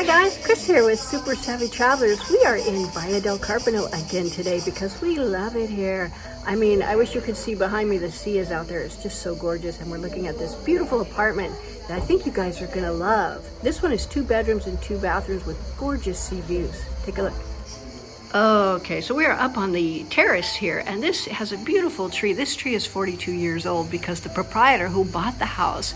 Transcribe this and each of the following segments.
Hi guys, Chris here with Super Savvy Travelers. We are in Baia del Carpino again today because we love it here. I mean, I wish you could see behind me, the sea is out there. It's just so gorgeous, and we're looking at this beautiful apartment that I think you guys are gonna love. This one is 2 bedrooms and 2 bathrooms with gorgeous sea views. Take a look. Okay, so we are up on the terrace here, and this has a beautiful tree. This tree is 42 years old because the proprietor who bought the house,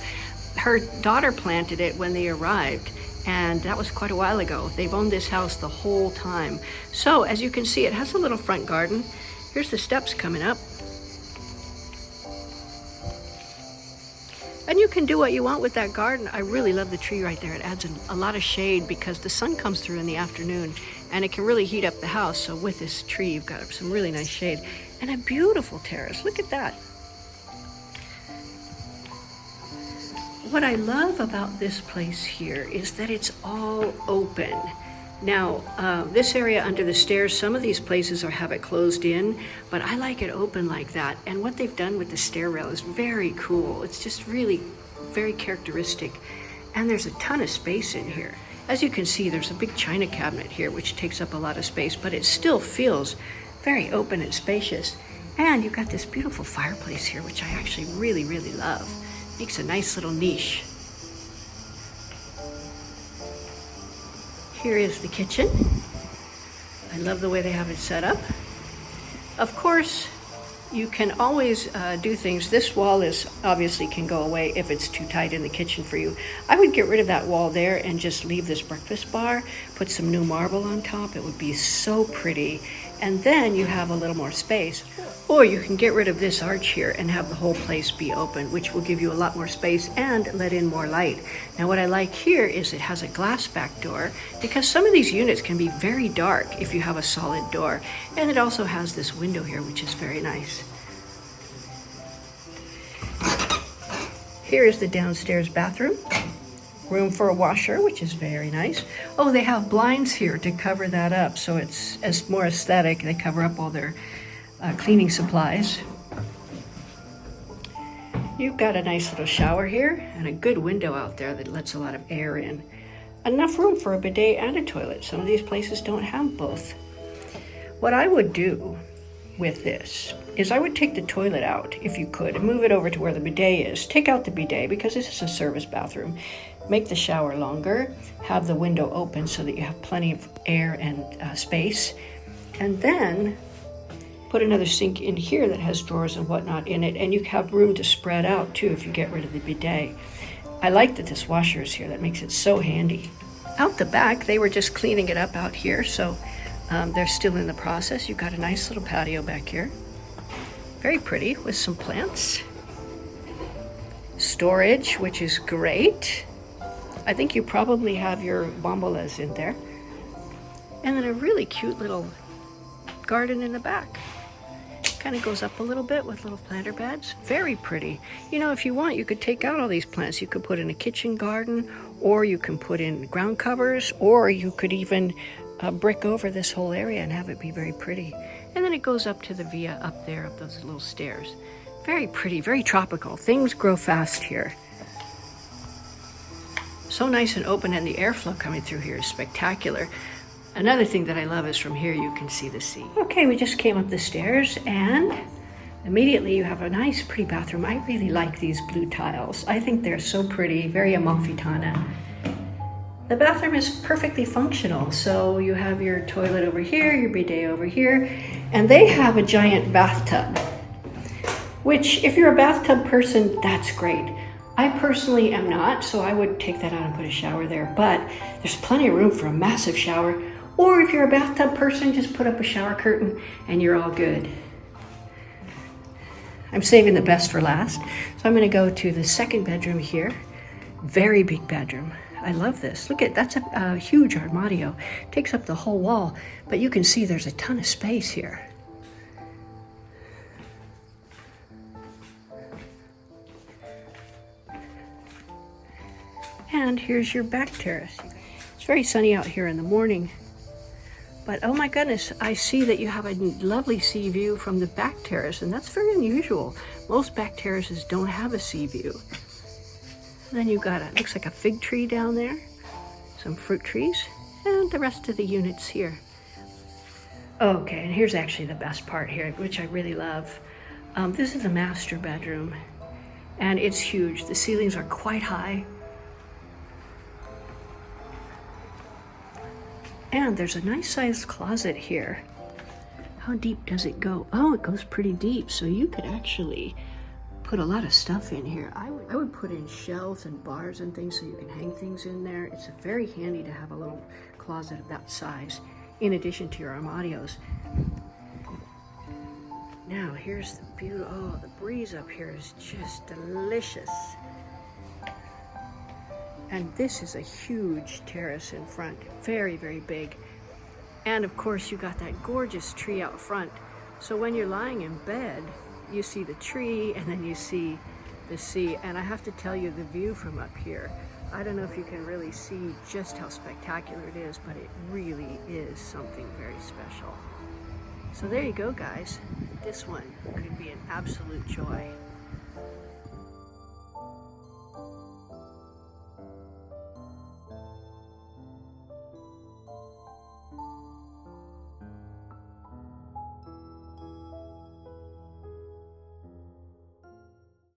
her daughter planted it when they arrived, and that was quite a while ago. They've owned this house the whole time. So as you can see, it has a little front garden. Here's the steps coming up. And you can do what you want with that garden. I really love the tree right there. It adds a lot of shade because the sun comes through in the afternoon and it can really heat up the house. So with this tree, you've got some really nice shade and a beautiful terrace. Look at that. What I love about this place here is that it's all open. Now, this area under the stairs, some of these places have it closed in, but I like it open like that. And what they've done with the stair rail is very cool. It's just really very characteristic. And there's a ton of space in here. As you can see, there's a big china cabinet here, which takes up a lot of space, but it still feels very open and spacious. And you've got this beautiful fireplace here, which I actually really, really love. Makes a nice little niche. Here is the kitchen. I love the way they have it set up. Of course, you can always do things. This wall is obviously can go away if it's too tight in the kitchen for you. I would get rid of that wall there and just leave this breakfast bar, put some new marble on top. It would be so pretty. And then you have a little more space. Or you can get rid of this arch here and have the whole place be open, which will give you a lot more space and let in more light. Now what I like here is it has a glass back door because some of these units can be very dark if you have a solid door. And it also has this window here, which is very nice. Here is the downstairs bathroom. Room for a washer, which is very nice. Oh, they have blinds here to cover that up, so it's more aesthetic. They cover up all their cleaning supplies. You've got a nice little shower here and a good window out there that lets a lot of air in. Enough room for a bidet and a toilet. Some of these places don't have both. What I would do with this is I would take the toilet out if you could and move it over to where the bidet is. Take out the bidet because this is a service bathroom. Make the shower longer, have the window open so that you have plenty of air and space, and then put another sink in here that has drawers and whatnot in it, and you have room to spread out too if you get rid of the bidet. I like that this washer is here. That makes it so handy. Out the back, they were just cleaning it up out here, so they're still in the process. You've got a nice little patio back here. Very pretty with some plants. Storage, which is great. I think you probably have your bombolas in there. And then a really cute little garden in the back. Kind of goes up a little bit with little planter beds. Very pretty. You know, if you want, you could take out all these plants. You could put in a kitchen garden, or you can put in ground covers, or you could even brick over this whole area and have it be very pretty. And then it goes up to the via up there, up those little stairs. Very pretty, very tropical. Things grow fast here. So nice and open, and the airflow coming through here is spectacular. Another thing that I love is from here you can see the sea. Okay, we just came up the stairs and immediately you have a nice pretty bathroom. I really like these blue tiles. I think they're so pretty, very Amalfitana. The bathroom is perfectly functional. So you have your toilet over here, your bidet over here, and they have a giant bathtub, which if you're a bathtub person, that's great. I personally am not, so I would take that out and put a shower there, but there's plenty of room for a massive shower. Or if you're a bathtub person, just put up a shower curtain and you're all good. I'm saving the best for last. So I'm gonna go to the second bedroom here. Very big bedroom. I love this. Look at, that's a huge armadio. Takes up the whole wall, but you can see there's a ton of space here. And here's your back terrace. It's very sunny out here in the morning, but oh my goodness, I see that you have a lovely sea view from the back terrace, and that's very unusual. Most back terraces don't have a sea view. And then you've got looks like a fig tree down there. some fruit trees, and the rest of the units here. Okay, and here's actually the best part here, which I really love. This is the master bedroom, and it's huge. The ceilings are quite high. And there's a nice sized closet here. How deep does it go? Oh, it goes pretty deep, so you could actually put a lot of stuff in here. I would put in shelves and bars and things so you can hang things in there. It's very handy to have a little closet of that size, in addition to your armarios. Now, here's the view. Oh, the breeze up here is just delicious. And this is a huge terrace in front, very, very big. And of course, you got that gorgeous tree out front. So when you're lying in bed, you see the tree and then you see the sea. And I have to tell you, the view from up here, I don't know if you can really see just how spectacular it is, but it really is something very special. So there you go, guys. This one could be an absolute joy.